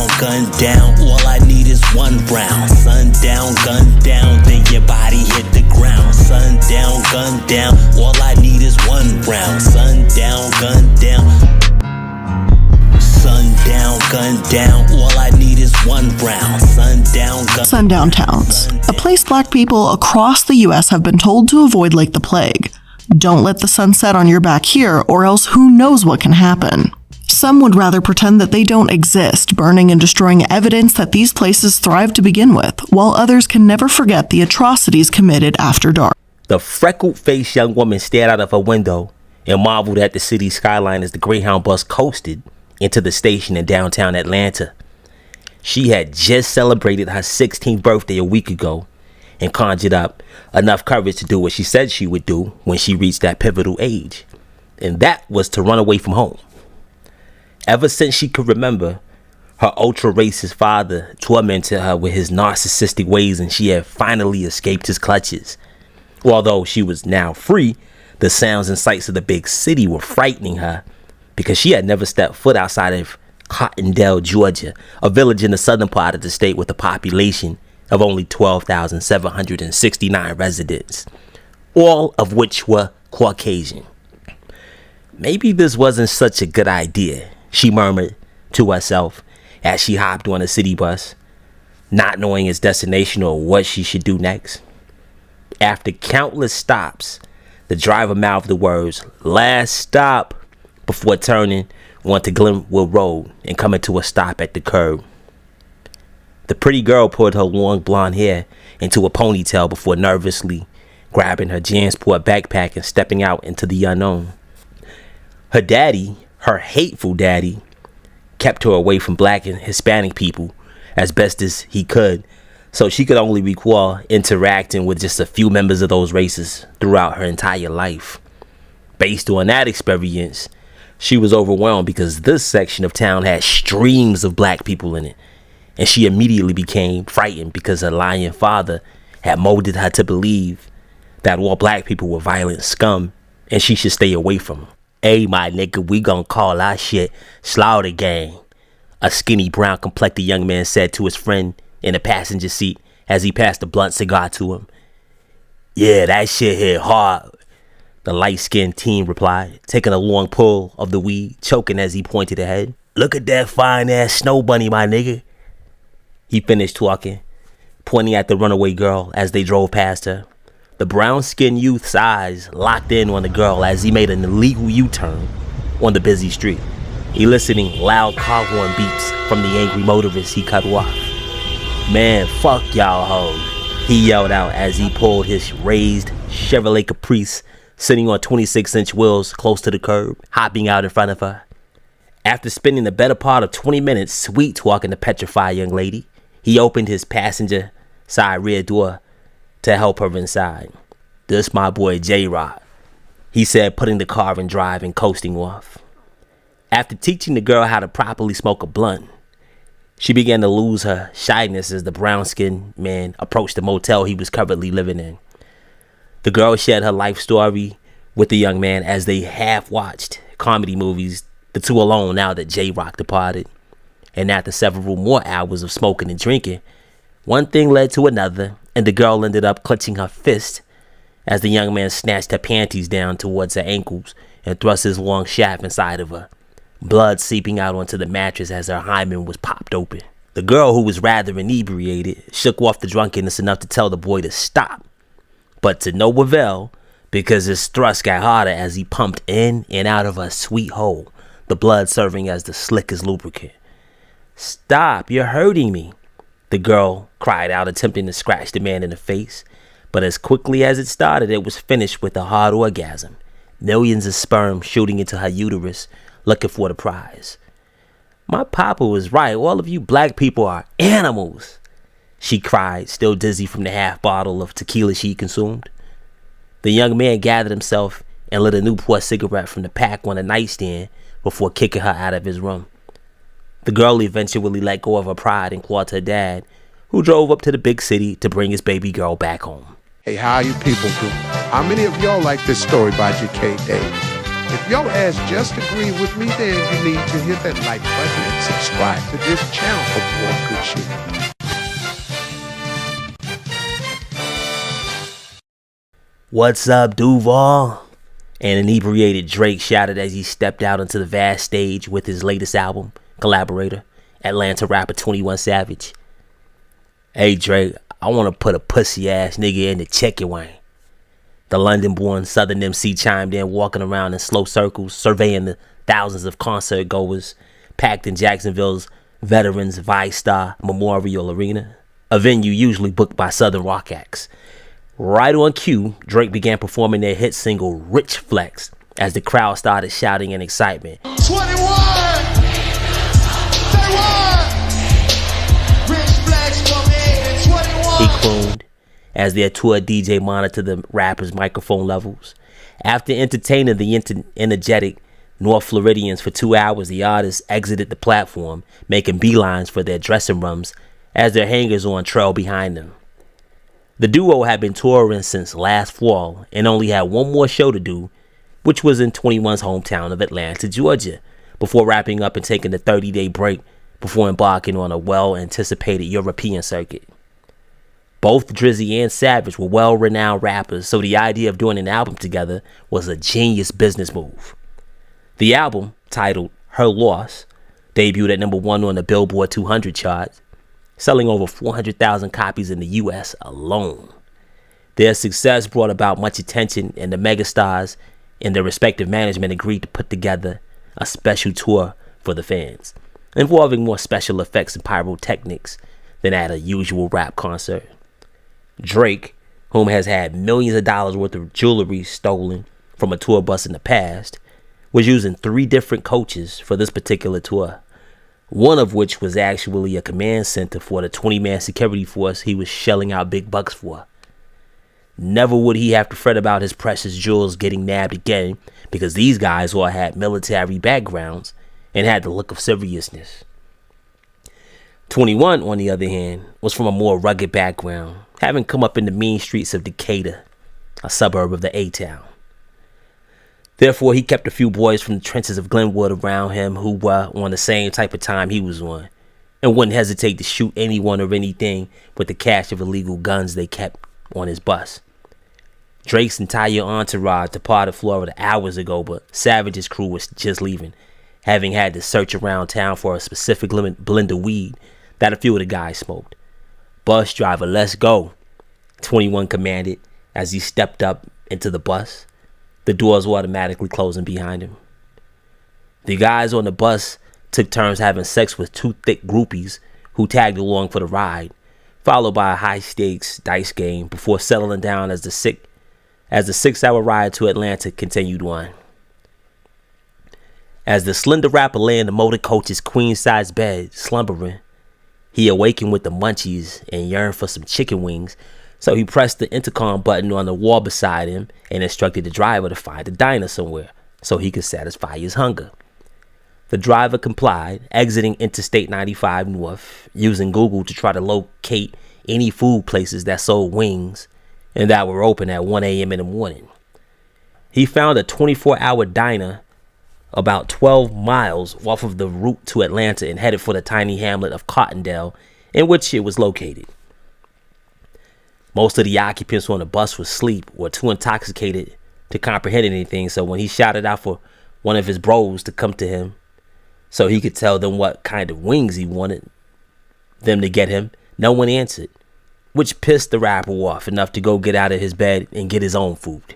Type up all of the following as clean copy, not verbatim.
Sundown Gundown, all I need is one round. Sundown Gundown, then your body hit the ground. Sundown Gundown, all I need is one round. Sundown Gundown, Sundown Gundown, all I need is one round. Sundown Gundown. Sundown towns, a place black people across the U.S. have been told to avoid like the plague. Don't let the sun set on your back here, or else who knows what can happen. Some would rather pretend that they don't exist, burning and destroying evidence that these places thrive to begin with, while others can never forget the atrocities committed after dark. The freckled-faced young woman stared out of her window and marveled at the city skyline as the Greyhound bus coasted into the station in downtown Atlanta. She had just celebrated her 16th birthday a week ago and conjured up enough courage to do what she said she would do when she reached that pivotal age, and that was to run away from home. Ever since she could remember, her ultra-racist father tormented her with his narcissistic ways, and she had finally escaped his clutches. Although she was now free, the sounds and sights of the big city were frightening her because she had never stepped foot outside of Cottondale, Georgia, a village in the southern part of the state with a population of only 12,769 residents, all of which were Caucasian. Maybe this wasn't such a good idea, she murmured to herself as she hopped on a city bus, not knowing its destination or what she should do next. After countless stops, the driver mouthed the words, "Last stop," before turning onto Glenwood Road and coming to a stop at the curb. The pretty girl pulled her long blonde hair into a ponytail before nervously grabbing her Jansport backpack and stepping out into the unknown. Her daddy, her hateful daddy, kept her away from black and Hispanic people as best as he could, so she could only recall interacting with just a few members of those races throughout her entire life. Based on that experience, she was overwhelmed because this section of town had streams of black people in it, and she immediately became frightened because her lying father had molded her to believe that all black people were violent scum and she should stay away from them. "Hey, my nigga, we gon' call our shit Slaughter Gang," a skinny brown complected young man said to his friend in the passenger seat as he passed a blunt cigar to him. "Yeah, that shit hit hard," the light-skinned teen replied, taking a long pull of the weed, choking as he pointed ahead. "Look at that fine-ass snow bunny, my nigga," he finished talking, pointing at the runaway girl as they drove past her. The brown-skinned youth's eyes locked in on the girl as he made an illegal U-turn on the busy street, eliciting loud car horn beeps from the angry motorist he cut off. "Man, fuck y'all hoes," he yelled out as he pulled his raised Chevrolet Caprice sitting on 26-inch wheels close to the curb, hopping out in front of her. After spending the better part of 20 minutes sweet-talking the petrified young lady, he opened his passenger side rear door to help her inside. "This my boy J-Rod," he said, putting the car in drive and coasting off. After teaching the girl how to properly smoke a blunt, she began to lose her shyness as the brown-skinned man approached the motel he was currently living in. The girl shared her life story with the young man as they half-watched comedy movies, the two alone now that J-Rock departed. And after several more hours of smoking and drinking, one thing led to another, and the girl ended up clenching her fist as the young man snatched her panties down towards her ankles and thrust his long shaft inside of her, blood seeping out onto the mattress as her hymen was popped open. The girl, who was rather inebriated, shook off the drunkenness enough to tell the boy to stop, but to no avail, because his thrust got harder as he pumped in and out of her sweet hole, the blood serving as the slickest lubricant. "Stop, you're hurting me," the girl cried out, attempting to scratch the man in the face. But as quickly as it started, it was finished with a hard orgasm, millions of sperm shooting into her uterus, looking for the prize. "My papa was right. All of you black people are animals," she cried, still dizzy from the half bottle of tequila she consumed. The young man gathered himself and lit a Newport cigarette from the pack on the nightstand before kicking her out of his room. The girl eventually let go of her pride and called her dad, who drove up to the big city to bring his baby girl back home. Hey, how you people do? How many of y'all like this story by G.K. Davis? If your ass just agree with me, then you need to hit that like button and subscribe to this channel for more good shit. What's up, Duval? An inebriated Drake shouted as he stepped out onto the vast stage with his latest album, collaborator, Atlanta rapper 21 Savage. Hey Drake, I want to put a pussy ass nigga in the chicken wing. The London-born Southern MC chimed in, walking around in slow circles, surveying the thousands of concert goers packed in Jacksonville's Veterans VyStar Memorial Arena, a venue usually booked by Southern rock acts. Right on cue, Drake began performing their hit single Rich Flex as the crowd started shouting in excitement. 21! Say what? Rich Flex for me, 21! He crooned as their tour DJ monitored the rapper's microphone levels. After entertaining the energetic North Floridians for 2 hours, the artists exited the platform, making beelines for their dressing rooms as their hangers-on trailed behind them. The duo had been touring since last fall and only had one more show to do, which was in 21's hometown of Atlanta, Georgia, before wrapping up and taking a 30-day break before embarking on a well-anticipated European circuit. Both Drizzy and Savage were well-renowned rappers, so the idea of doing an album together was a genius business move. The album, titled Her Loss, debuted at #1 on the Billboard 200 chart, selling over 400,000 copies in the U.S. alone. Their success brought about much attention, and the megastars and their respective management agreed to put together a special tour for the fans, involving more special effects and pyrotechnics than at a usual rap concert. Drake, whom has had millions of dollars worth of jewelry stolen from a tour bus in the past, was using 3 different coaches for this particular tour, one of which was actually a command center for the 20-man security force he was shelling out big bucks for. Never would he have to fret about his precious jewels getting nabbed again, because these guys all had military backgrounds and had the look of seriousness. 21, on the other hand, was from a more rugged background, having come up in the mean streets of Decatur, a suburb of the A-Town. Therefore, he kept a few boys from the trenches of Glenwood around him who were on the same type of time he was on, and wouldn't hesitate to shoot anyone or anything with the cache of illegal guns they kept on his bus. Drake's entire entourage departed Florida hours ago, but Savage's crew was just leaving, having had to search around town for a specific blend of weed that a few of the guys smoked. "Bus driver, let's go," 21 commanded as he stepped up into the bus, the doors were automatically closing behind him. The guys on the bus took turns having sex with 2 thick groupies who tagged along for the ride, followed by a high-stakes dice game before settling down as the 6-hour ride to Atlanta continued on. As the slender rapper lay in the motor coach's queen-size bed, slumbering, he awakened with the munchies and yearned for some chicken wings, so he pressed the intercom button on the wall beside him and instructed the driver to find a diner somewhere so he could satisfy his hunger. The driver complied, exiting Interstate 95 North, using Google to try to locate any food places that sold wings and that were open at 1 a.m. in the morning. He found a 24-hour diner about 12 miles off of the route to Atlanta and headed for the tiny hamlet of Cottondale in which it was located. Most of the occupants on the bus were asleep or too intoxicated to comprehend anything, so when he shouted out for one of his bros to come to him so he could tell them what kind of wings he wanted them to get him, no one answered, which pissed the rapper off enough to go get out of his bed and get his own food.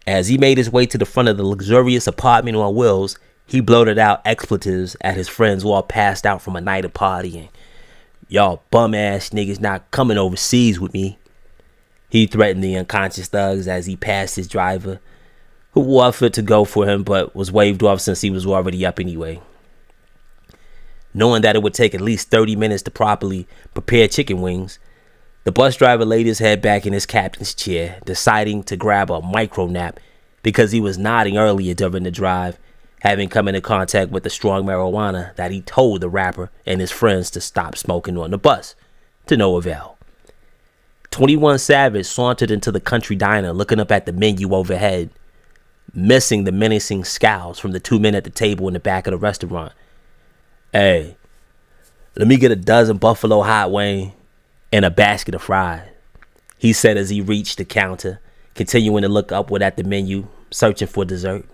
As he made his way to the front of the luxurious apartment on wheels, he blurted out expletives at his friends who all passed out from a night of partying. "Y'all bum-ass niggas not coming overseas with me," he threatened the unconscious thugs as he passed his driver, who offered to go for him but was waved off since he was already up anyway. Knowing that it would take at least 30 minutes to properly prepare chicken wings, the bus driver laid his head back in his captain's chair, deciding to grab a micro nap because he was nodding earlier during the drive, having come into contact with the strong marijuana that he told the rapper and his friends to stop smoking on the bus, to no avail. 21 Savage sauntered into the country diner, looking up at the menu overhead. missing the menacing scowls from the two men at the table in the back of the restaurant. "Hey, let me get a dozen buffalo hot wing and a basket of fries," he said as he reached the counter, continuing to look upward at the menu, searching for dessert.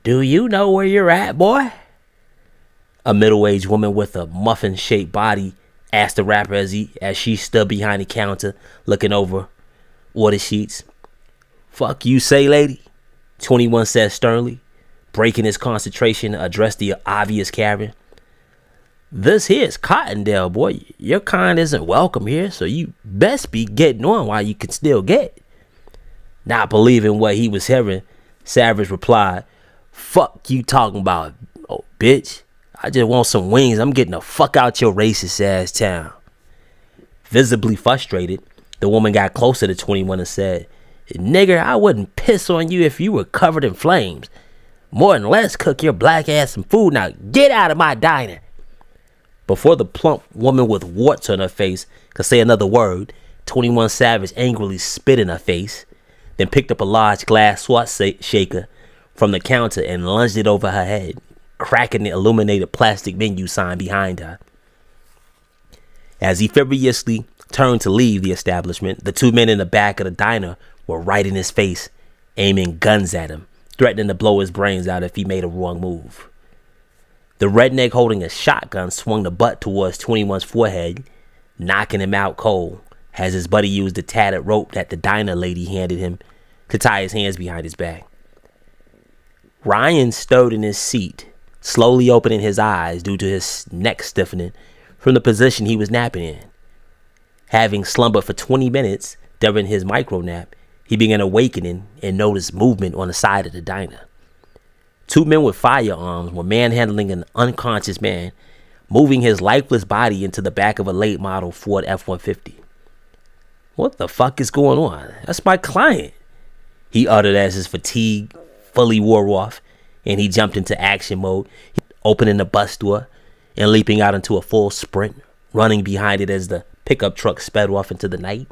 "Do you know where you're at, boy?" A middle-aged woman with a muffin-shaped body asked the rapper as she stood behind the counter looking over order sheets. "Fuck you say, lady," 21 said sternly, breaking his concentration to address the obvious Karen. "This here's Cottondale, boy. Your kind isn't welcome here, so you best be getting on while you can still get." Not believing what he was hearing, Savage replied, "Fuck you talking about, oh bitch. I just want some wings. I'm getting the fuck out your racist ass town." Visibly frustrated, the woman got closer to 21 and said, "Nigger, I wouldn't piss on you if you were covered in flames. More than less cook your black ass some food. Now get out of my diner." Before the plump woman with warts on her face could say another word, 21 Savage angrily spit in her face, then picked up a large glass swat shaker from the counter and lunged it over her head, cracking the illuminated plastic menu sign behind her. As he furiously turned to leave the establishment, the two men in the back of the diner were right in his face, aiming guns at him, threatening to blow his brains out if he made a wrong move. The redneck holding a shotgun swung the butt towards 21's forehead, knocking him out cold as his buddy used the tattered rope that the diner lady handed him to tie his hands behind his back. Ryan stirred in his seat, slowly opening his eyes due to his neck stiffening from the position he was napping in. Having slumbered for 20 minutes during his micro nap, he began awakening and noticed movement on the side of the diner. Two men with firearms were manhandling an unconscious man, moving his lifeless body into the back of a late model Ford F-150. "What the fuck is going on? That's my client," he uttered as his fatigue fully wore off and he jumped into action mode, opening the bus door and leaping out into a full sprint, running behind it as the pickup truck sped off into the night.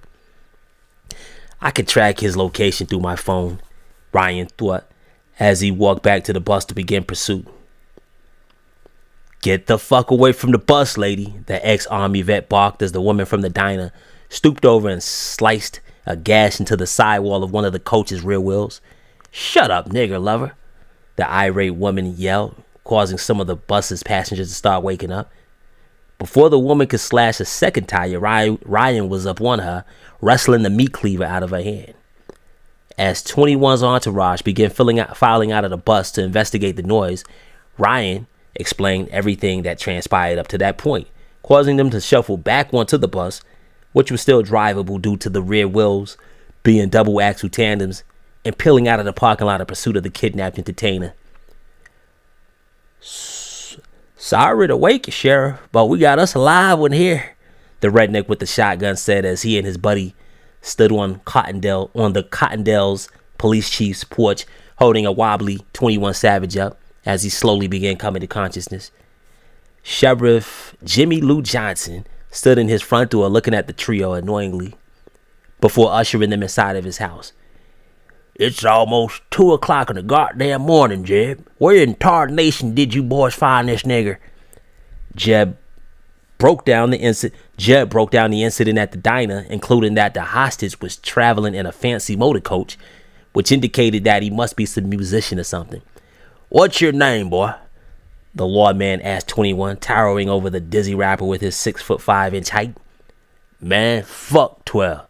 I could track his location through my phone, Ryan thought, as he walked back to the bus to begin pursuit. "Get the fuck away from the bus, lady," the ex-Army vet barked as the woman from the diner stooped over and sliced a gash into the sidewall of one of the coach's rear wheels. "Shut up, nigger lover," the irate woman yelled, causing some of the bus's passengers to start waking up. Before the woman could slash a second tire, Ryan was up on her, wrestling the meat cleaver out of her hand. As 21's entourage began filing out of the bus to investigate the noise, Ryan explained everything that transpired up to that point, causing them to shuffle back onto the bus, which was still drivable due to the rear wheels being double axle tandems, and peeling out of the parking lot in pursuit of the kidnapped entertainer. "Sorry to wake you, Sheriff, but we got us a live one here," the redneck with the shotgun said as he and his buddy stood on the Cottondale's police chief's porch, holding a wobbly 21 Savage up as he slowly began coming to consciousness. Sheriff Jimmy Lou Johnson stood in his front door looking at the trio annoyingly before ushering them inside of his house. "It's almost 2 o'clock in the goddamn morning, Jeb. Where in tarnation did you boys find this nigger?" Jeb broke down the incident at the diner, including that the hostage was traveling in a fancy motor coach, which indicated that he must be some musician or something. "What's your name, boy?" the lawman asked 21, towering over the dizzy rapper with his 6'5" height. "Man, fuck 12,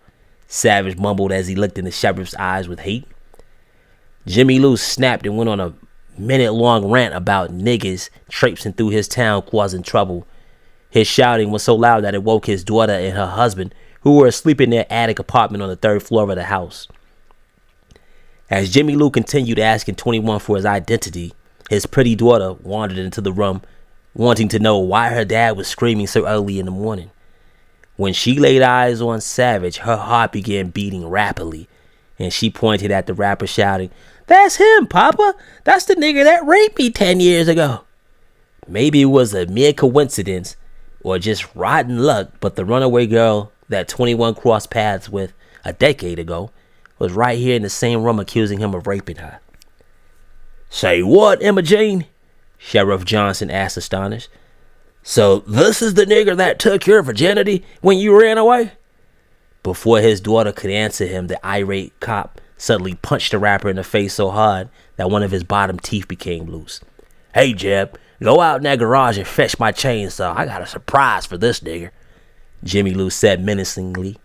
Savage mumbled as he looked in the sheriff's eyes with hate. Jimmy Lou snapped and went on a minute-long rant about niggas traipsing through his town causing trouble. His shouting was so loud that it woke his daughter and her husband, who were asleep in their attic apartment on the 3rd floor of the house. As Jimmy Lou continued asking 21 for his identity, his pretty daughter wandered into the room, wanting to know why her dad was screaming so early in the morning. When she laid eyes on Savage, her heart began beating rapidly, and she pointed at the rapper shouting, "That's him, Papa! That's the nigger that raped me 10 years ago!" Maybe it was a mere coincidence or just rotten luck, but the runaway girl that 21 crossed paths with a decade ago was right here in the same room accusing him of raping her. Say what, Emma Jean? Sheriff Johnson asked, astonished. So this is the nigger that took your virginity when you ran away? Before his daughter could answer him, the irate cop suddenly punched the rapper in the face so hard that one of his bottom teeth became loose. Hey, Jeb, go out in that garage and fetch my chainsaw. I got a surprise for this nigger, Jimmy Lou said menacingly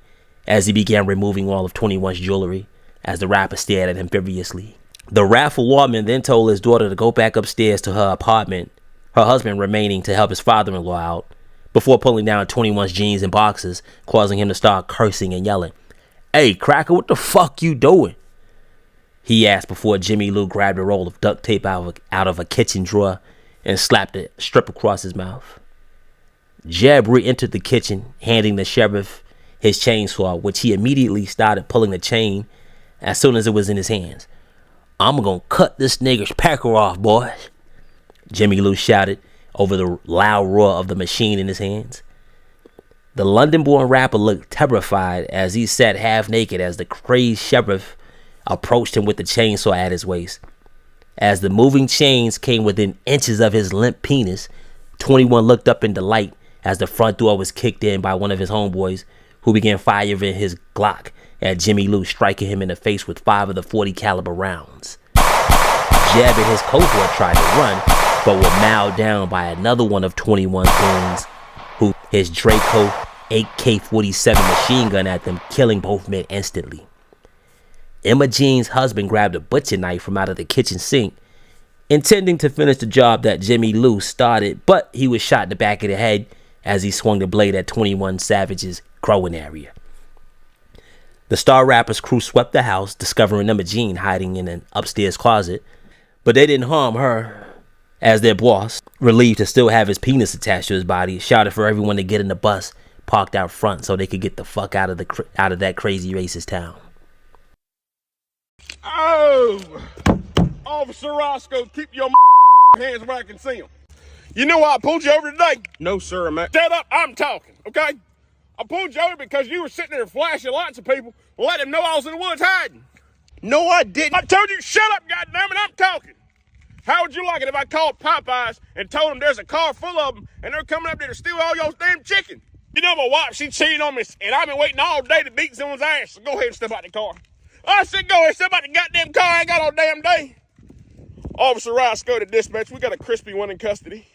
as he began removing all of 21's jewelry as the rapper stared at him furiously. The wrathful lawman then told his daughter to go back upstairs to her apartment, her husband remaining to help his father-in-law out, before pulling down 21's jeans and boxers, causing him to start cursing and yelling. Hey, cracker, what the fuck you doing? He asked before Jimmy Lou grabbed a roll of duct tape out of a kitchen drawer and slapped a strip across his mouth. Jeb re-entered the kitchen, handing the sheriff his chainsaw, which he immediately started pulling the chain as soon as it was in his hands. I'm gonna cut this nigger's pecker off, boys, Jimmy Lou shouted over the loud roar of the machine in his hands. The London-born rapper looked terrified as he sat half naked as the crazed sheriff approached him with the chainsaw at his waist. As the moving chains came within inches of his limp penis, 21 looked up in delight as the front door was kicked in by one of his homeboys, who began firing his Glock at Jimmy Lou, striking him in the face with 5 of the 40 caliber rounds. Jeb and his cohort tried to run, but were mowed down by another one of 21's goons, who his Draco AK-47 machine gun at them, killing both men instantly. Emma Jean's husband grabbed a butcher knife from out of the kitchen sink, intending to finish the job that Jimmy Lou started, but he was shot in the back of the head as he swung the blade at 21 Savage's growing area. The star rapper's crew swept the house, discovering Emma Jean hiding in an upstairs closet, but they didn't harm her, as their boss, relieved to still have his penis attached to his body, shouted for everyone to get in the bus parked out front so they could get the fuck out of that crazy racist town. Oh, Officer Roscoe, keep your hands where I can see them. You know why I pulled you over today? No, sir, man. Shut up, I'm talking, okay? I pulled you over because you were sitting there flashing lights at people, let them know I was in the woods hiding. No, I didn't. I told you, shut up, goddammit, I'm talking. How would you like it if I called Popeyes and told them there's a car full of them and they're coming up there to steal all your damn chicken? You know my wife, she cheated on me, and I've been waiting all day to beat someone's ass, so go ahead and step out the car. I said go ahead and step out the goddamn car, I ain't got all damn day. Officer Roscoe to dispatch, we got a crispy one in custody.